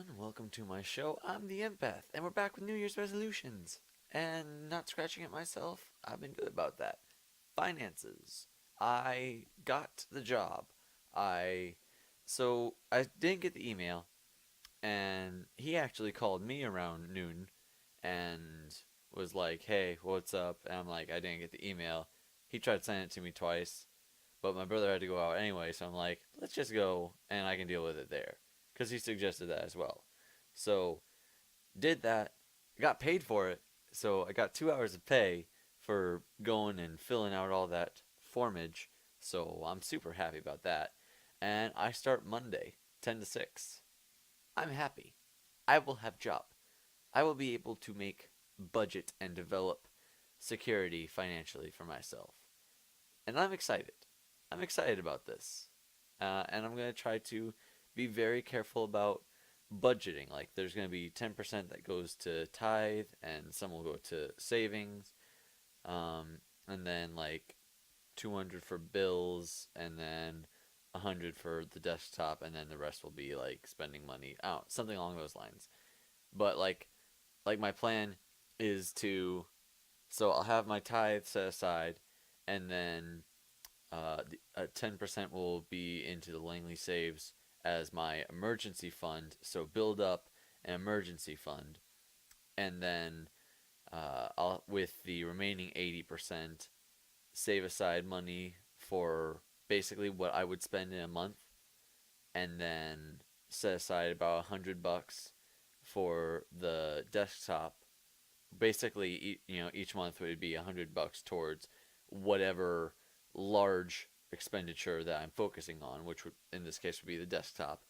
everyone. Welcome to my show. I'm the Empath, and we're back with New Year's resolutions. And not scratching at myself, I've been good about that. Finances. I got the job. I I didn't get the email, and he actually called me around noon and was like, "Hey, what's up?" And I'm like, "I didn't get the email." He tried sending it to me twice, but my brother had to go out anyway, so I'm like, let's just go and I can deal with it there. Because he suggested that as well. So, did that, got paid for it, so I got 2 hours of pay for going and filling out all that formage, so I'm super happy about that. And I start Monday, 10 to 6. I'm happy. I will have job. I will be able to make budget and develop security financially for myself. And I'm excited. I'm excited about this. And I'm going to try to be very careful about budgeting. Like, there's going to be 10% that goes to tithe, and some will go to savings, and then like 200 for bills, and then 100 for the desktop, and then the rest will be like spending money out, something along those lines. But like my plan is to, so I'll have my tithe set aside, and then 10% will be into the Langley Saves as my emergency fund. So build up an emergency fund, and then I'll, with the remaining 80%, save aside money for basically what I would spend in a month, and then set aside about $100 for the desktop. Basically, each month would be $100 towards whatever large expenditure that I'm focusing on, which would in this case would be the desktop,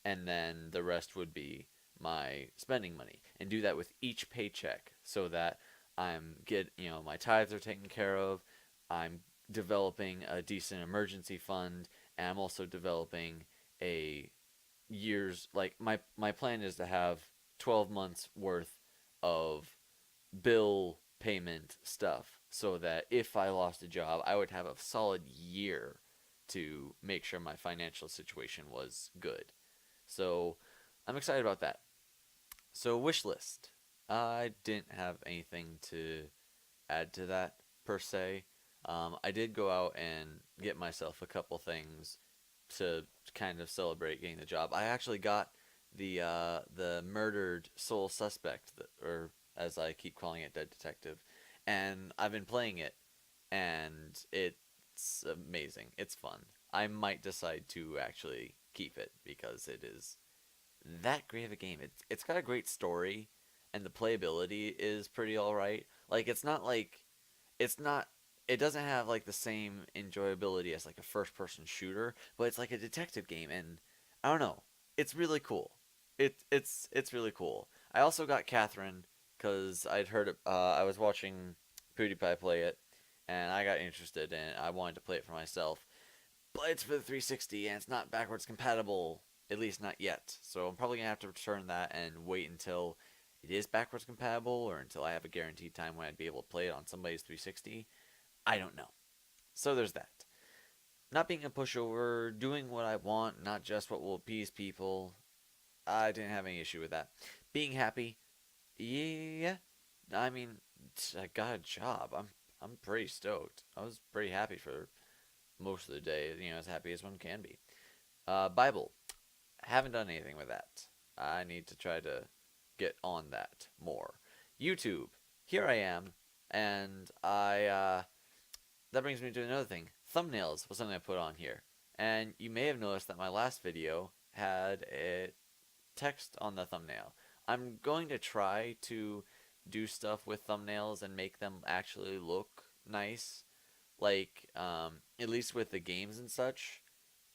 and then the rest would be my spending money, and do that with each paycheck so that my tithes are taken care of. I'm developing a decent emergency fund, and I'm also developing a years like my plan is to have 12 months worth of bill payment stuff so that if I lost a job, I would have a solid year to make sure my financial situation was good. So I'm excited about that. So, wish list. I didn't have anything to add to that per se. I did go out and get myself a couple things to kind of celebrate getting the job. I actually got the murdered sole suspect, or as I keep calling it, Dead Detective, and I've been playing it, and it's amazing. It's fun. I might decide to actually keep it because it is that great of a game. It's got a great story, and the playability is pretty all right. Like it's not it doesn't have like the same enjoyability as like a first person shooter, but it's like a detective game, and I don't know. It's really cool. It's really cool. I also got Catherine because I'd heard it. I was watching PewDiePie play it, and I got interested, and I wanted to play it for myself. But it's for the 360, and it's not backwards compatible, at least not yet. So I'm probably gonna have to return that and wait until it is backwards compatible, or until I have a guaranteed time when I'd be able to play it on somebody's 360. I don't know. So there's that. Not being a pushover, doing what I want, not just what will appease people. I didn't have any issue with that. Being happy, yeah. I mean, I got a job. I'm pretty stoked. I was pretty happy for most of the day. As happy as one can be. Bible, haven't done anything with that. I need to try to get on that more. YouTube, here I am, and that brings me to another thing. Thumbnails was something I put on here, and you may have noticed that my last video had a text on the thumbnail. I'm going to try to do stuff with thumbnails and make them actually look nice, like at least with the games and such.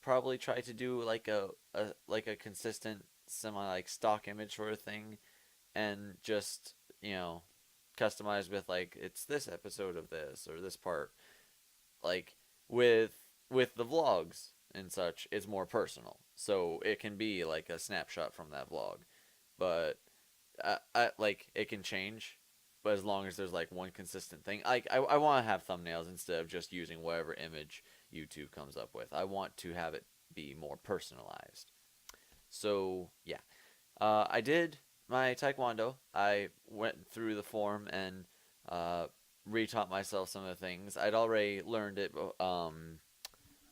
Probably try to do like a consistent semi like stock image sort of thing, and just customize with like it's this episode of this or this part. Like with the vlogs and such, it's more personal, so it can be like a snapshot from that vlog, but like it can change, but as long as there's like one consistent thing, I want to have thumbnails instead of just using whatever image YouTube comes up with. I want to have it be more personalized. So yeah, I did my taekwondo. I went through the form and uh, retaught myself some of the things. I'd already learned it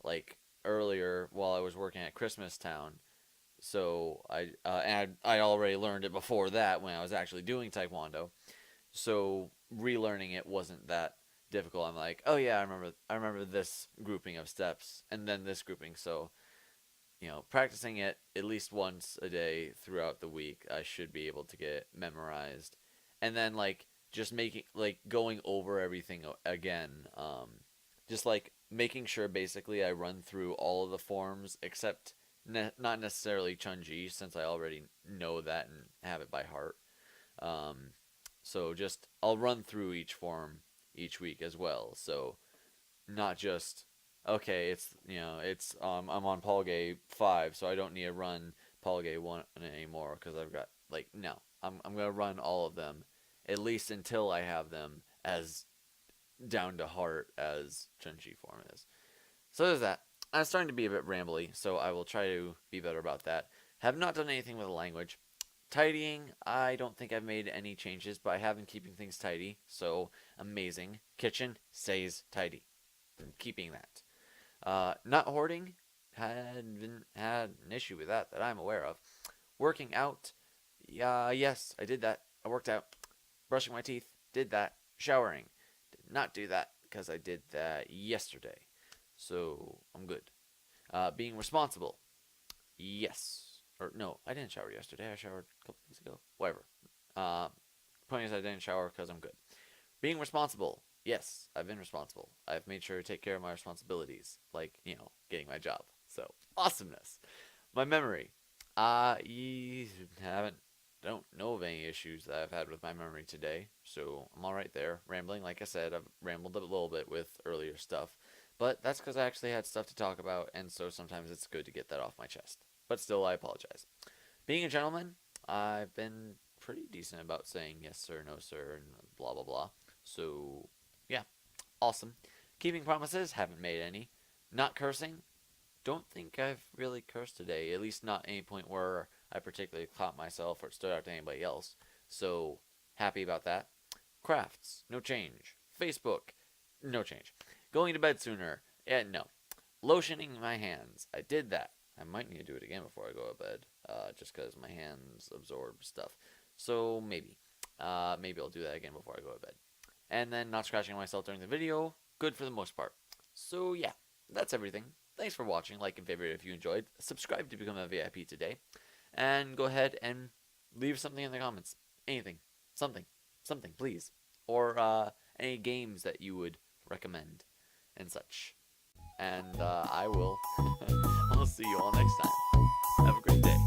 like earlier while I was working at Christmas Town. So I already learned it before that when I was actually doing taekwondo. So relearning it wasn't that difficult. I'm like, oh yeah, I remember this grouping of steps and then this grouping. So practicing it at least once a day throughout the week, I should be able to get it memorized. And then like just making like going over everything again. Just like making sure basically I run through all of the forms except not necessarily Chunji since I already know that and have it by heart. Um, so just I'll run through each form each week as well. So not just okay, I'm on Polgay 5, so I don't need to run Polgay 1 anymore because I've got like no. I'm going to run all of them at least until I have them as down to heart as Chunji form is. So there's that. I'm starting to be a bit rambly, so I will try to be better about that. Have not done anything with the language. Tidying, I don't think I've made any changes, but I have been keeping things tidy, so amazing. Kitchen stays tidy. I'm keeping that. Not hoarding, had an issue with that I'm aware of. Working out, yeah, yes, I did that. I worked out. Brushing my teeth, did that. Showering, did not do that because I did that yesterday. So I'm good. Being responsible, yes. Or no, I didn't shower yesterday. I showered a couple days ago. Whatever. Uh, Point is, I didn't shower because I'm good. Being responsible, yes, I've been responsible. I've made sure to take care of my responsibilities, like getting my job. So awesomeness. My memory, you haven't don't know of any issues that I've had with my memory today, so I'm all right there. Rambling, like I said, I've rambled a little bit with earlier stuff, but that's because I actually had stuff to talk about, and so sometimes it's good to get that off my chest. But still, I apologize. Being a gentleman, I've been pretty decent about saying yes sir, no sir, and blah blah blah. So, yeah, awesome. Keeping promises, haven't made any. Not cursing, don't think I've really cursed today, at least not any point where I particularly caught myself or stood out to anybody else. So, happy about that. Crafts, no change. Facebook, no change. Going to bed sooner, no. Lotioning my hands, I did that. I might need to do it again before I go to bed, just because my hands absorb stuff. So maybe. Maybe I'll do that again before I go to bed. And then not scratching myself during the video, good for the most part. So yeah, that's everything. Thanks for watching, like and favorite if you enjoyed. Subscribe to become a VIP today. And go ahead and leave something in the comments. Anything. Something. Something, please. Or any games that you would recommend and such. And I will I'll see you all next time. Have a great day.